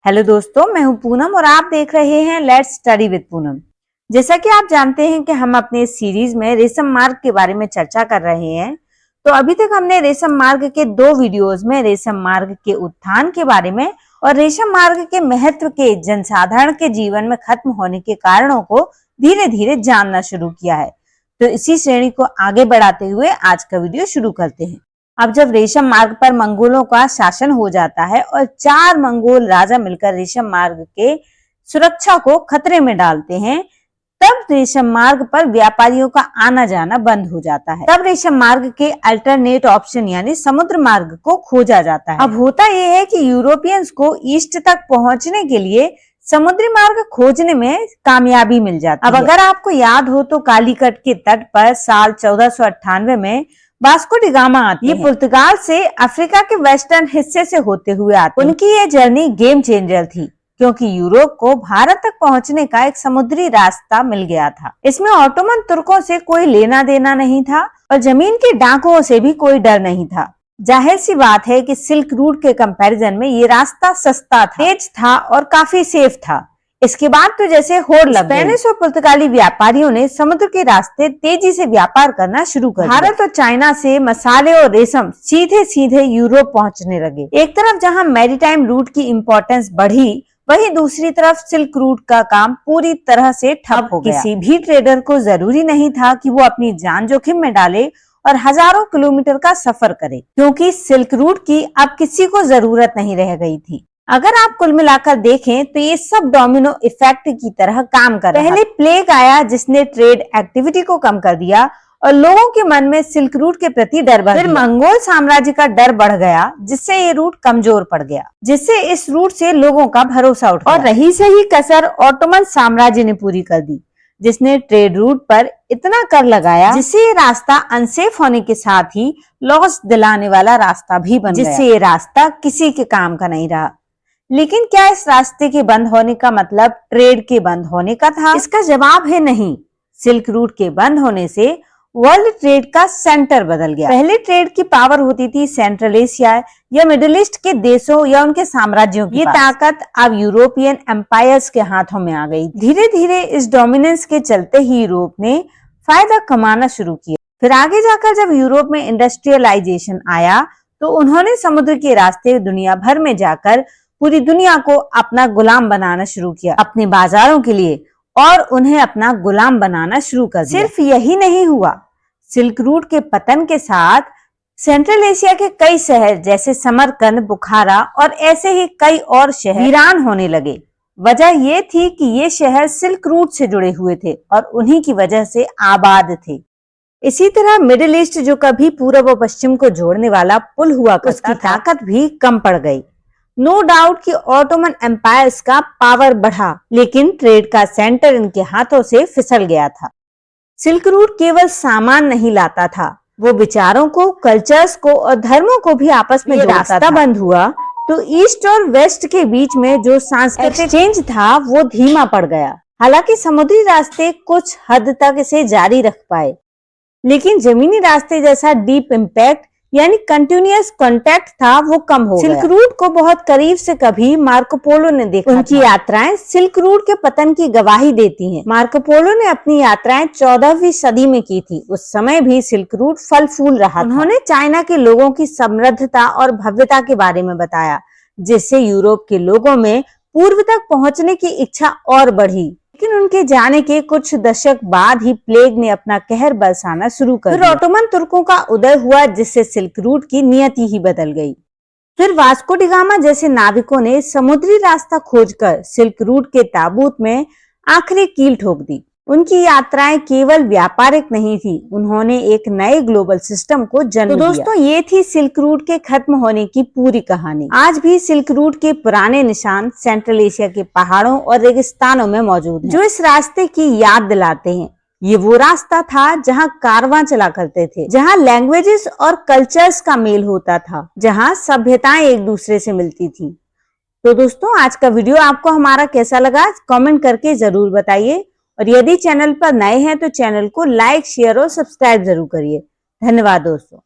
Hello दोस्तों, मैं हूं पूनम और आप देख रहे हैं लेट्स स्टडी विद पूनम। जैसा कि आप जानते हैं कि हम अपने सीरीज में रेशम मार्ग के बारे में चर्चा कर रहे हैं। तो अभी तक हमने रेशम मार्ग के 2 वीडियोस में रेशम मार्ग के उत्थान के बारे में और रेशम मार्ग के महत्व के जनसाधारण के जीवन में खत्म होने के कारणों को धीरे धीरे जानना शुरू किया है। तो इसी श्रेणी को आगे बढ़ाते हुए आज का वीडियो शुरू करते हैं। अब जब रेशम मार्ग पर मंगोलों का शासन हो जाता है और 4 मंगोल राजा मिलकर रेशम मार्ग के सुरक्षा को खतरे में डालते हैं, तब रेशम मार्ग पर व्यापारियों का आना जाना बंद हो जाता है। तब रेशम मार्ग के अल्टरनेट ऑप्शन यानी समुद्र मार्ग को खोजा जाता है। अब होता यह है कि यूरोपियंस को ईस्ट तक पहुंचने के लिए समुद्री मार्ग खोजने में कामयाबी मिल जाती है। अब अगर आपको याद हो तो कालीकट के तट पर साल 1498 में वास्को डी गामा आते हैं। ये पुर्तगाल से अफ्रीका के वेस्टर्न हिस्से से होते हुए आते हैं। उनकी ये जर्नी गेम चेंजर थी क्योंकि यूरोप को भारत तक पहुंचने का एक समुद्री रास्ता मिल गया था। इसमें ऑटोमन तुर्कों से कोई लेना देना नहीं था और जमीन के डाकुओं से भी कोई डर नहीं था। जाहिर सी बात है कि सिल्क रूट के कंपैरिजन में ये रास्ता सस्ता था, तेज था और काफी सेफ था। इसके बाद तो जैसे होड़ लग गई। स्पेनिश और पुर्तगाली व्यापारियों ने समुद्र के रास्ते तेजी से व्यापार करना शुरू कर दिया। भारत और चाइना से मसाले और रेशम सीधे सीधे यूरोप पहुंचने लगे। एक तरफ जहां मैरीटाइम रूट की इम्पोर्टेंस बढ़ी, वहीं दूसरी तरफ सिल्क रूट का काम पूरी तरह से ठप हो गया। किसी भी ट्रेडर को जरूरी नहीं था कि वो अपनी जान जोखिम में डाले और हजारों किलोमीटर का सफर करे, क्योंकि सिल्क रूट की अब किसी को जरूरत नहीं रह गई थी। अगर आप कुल मिलाकर देखें तो ये सब डोमिनो इफेक्ट की तरह काम कर रहा है। पहले प्लेग आया जिसने ट्रेड एक्टिविटी को कम कर दिया और लोगों के मन में सिल्क रूट के प्रति डर बढ़ गया। फिर मंगोल साम्राज्य का डर बढ़ गया जिससे ये रूट कमजोर पड़ गया, जिससे इस रूट से लोगों का भरोसा उठ गया। और रही सही कसर ऑटोमन साम्राज्य ने पूरी कर दी, जिसने ट्रेड रूट पर इतना कर लगाया जिससे ये रास्ता अनसेफ होने के साथ ही लॉस दिलाने वाला रास्ता भी बन गया, जिससे ये रास्ता किसी के काम का नहीं रहा। लेकिन क्या इस रास्ते के बंद होने का मतलब ट्रेड के बंद होने का था? इसका जवाब है नहीं। सिल्क रूट के बंद होने से वर्ल्ड ट्रेड का सेंटर बदल गया। पहले ट्रेड की पावर होती थी सेंट्रल एशिया या मिडिल ईस्ट के देशों या उनके साम्राज्यों की। ये ताकत अब यूरोपियन एम्पायर्स के हाथों में आ गई। धीरे धीरे इस डोमिनेंस के चलते ही यूरोप ने फायदा कमाना शुरू किया। फिर आगे जाकर जब यूरोप में इंडस्ट्रियलाइजेशन आया तो उन्होंने समुद्र के रास्ते दुनिया भर में जाकर पूरी दुनिया को अपना गुलाम बनाना शुरू किया, अपने बाजारों के लिए, और उन्हें अपना गुलाम बनाना शुरू कर दिया। सिर्फ यही नहीं हुआ, सिल्क रूट के पतन के साथ सेंट्रल एशिया के कई शहर जैसे समरकंद, बुखारा और ऐसे ही कई और शहर वीरान होने लगे। वजह ये थी कि ये शहर सिल्क रूट से जुड़े हुए थे और उन्हीं की वजह से आबाद थे। इसी तरह मिडिल ईस्ट जो कभी पूर्व और पश्चिम को जोड़ने वाला पुल हुआ करता था, उसकी ताकत भी कम पड़ गई। नो डाउट कि ऑटोमन एम्पायर्स का पावर बढ़ा, लेकिन ट्रेड का सेंटर इनके हाथों से फिसल गया था। सिल्क रूट केवल सामान नहीं लाता था, वो विचारों को, कल्चर्स को और धर्मों को भी आपस में जोड़ता था। रास्ता बंद हुआ तो ईस्ट और वेस्ट के बीच में जो सांस्कृतिक एक्सचेंज था वो धीमा पड़ गया। हालांकि समुद्री रास्ते कुछ हद तक इसे जारी रख पाए, लेकिन जमीनी रास्ते जैसा डीप इम्पैक्ट यानी कंटिन्यूअस कांटेक्ट था वो कम हो गया। सिल्क रूट को बहुत करीब से कभी मार्को पोलो ने देखा। उनकी यात्राएं सिल्क रूट के पतन की गवाही देती हैं। मार्को पोलो ने अपनी यात्राएं 14वीं सदी में की थी। उस समय भी सिल्क रूट फल फूल रहा था। उन्होंने चाइना के लोगों की समृद्धता और भव्यता के बारे में बताया, जिससे यूरोप के लोगों में पूर्व तक पहुंचने की इच्छा और बढ़ी। लेकिन उनके जाने के कुछ दशक बाद ही प्लेग ने अपना कहर बरसाना शुरू कर दिया। फिर ऑटोमन तुर्कों का उदय हुआ, जिससे सिल्क रूट की नियति ही बदल गई। फिर वास्को डी गामा जैसे नाविकों ने समुद्री रास्ता खोजकर सिल्क रूट के ताबूत में आखिरी कील ठोक दी। उनकी यात्राएं केवल व्यापारिक नहीं थी, उन्होंने एक नए ग्लोबल सिस्टम को जन्म दिया। दोस्तों, ये थी सिल्क रूट के खत्म होने की पूरी कहानी। आज भी सिल्क रूट के पुराने निशान सेंट्रल एशिया के पहाड़ों और रेगिस्तानों में मौजूद हैं, जो इस रास्ते की याद दिलाते हैं। ये वो रास्ता था जहां कारवां चला करते थे, जहां लैंग्वेजेस और कल्चर्स का मेल होता था, जहां सभ्यताएं एक दूसरे से मिलती थी। तो दोस्तों, आज का वीडियो आपको हमारा कैसा लगा कमेंट करके जरूर बताइए, और यदि चैनल पर नए हैं तो चैनल को लाइक, शेयर और सब्सक्राइब जरूर करिए। धन्यवाद दोस्तों।